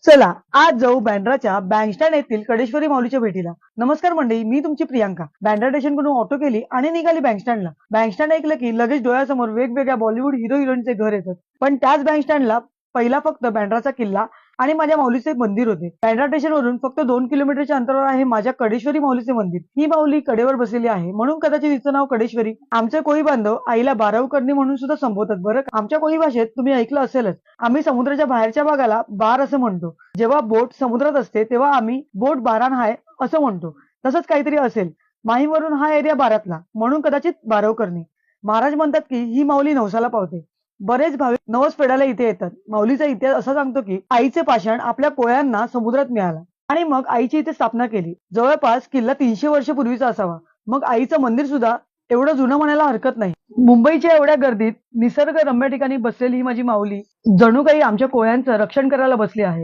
चला आज जाऊ बँड्राच्या बँडस्टँड येथील कडेश्वरी माऊलीच्या भेटीला. नमस्कार मंडळी, मी तुमची प्रियांका. बँड्रा स्टेशन कडून ऑटो केली आणि निघाली बँडस्टँडला. बँडस्टँड ऐकलं की लगेच डोळ्यासमोर वेगवेगळ्या बॉलिवूड हिरो हिरोईनचे घर येतात. पण त्याच बँडस्टँडला पहिला फक्त बँड्राचा किल्ला आणि माझ्या माऊलीचे मंदिर होते. बँड्रा स्टेशनवरून फक्त 2 किलोमीटरच्या अंतरावर आहे माझ्या कडेश्वरी माऊलीचे मंदिर. ही माऊली कडेवर बसलेली आहे म्हणून कदाचित तिचं नाव कडेश्वरी. आमचे कोळी बांधव आईला बारावकरणी म्हणून सुद्धा संबोधतात बरं का. आमच्या कोळी भाषेत तुम्ही ऐकलं असेलच, आम्ही समुद्राच्या बाहेरच्या भागाला बार असं म्हणतो. जेव्हा बोट समुद्रात असते तेव्हा आम्ही बोट बारान हाय असं म्हणतो. तसंच काहीतरी असेल. माहीमवरून हा एरिया बारातला म्हणून कदाचित बारावकरणी. महाराज म्हणतात की ही माऊली नवसाला पावते. बरेच भाविक नवस फेडायला इथे येतात. माऊलीचा इतिहास असा सांगतो की आईचे पाषाण आपल्या कोळ्यांना समुद्रात मिळाला आणि मग आईची इथे स्थापना केली. जवळपास किल्ला 300 वर्षपूर्वीचा असावा. मग आईचं मंदिर सुद्धा एवढं जुनं म्हणायला हरकत नाही. मुंबईच्या एवढ्या गर्दीत निसर्गरम्य ठिकाणी बसलेली ही माझी माऊली जणू काही आमच्या कोळ्यांचं रक्षण करायला बसली आहे.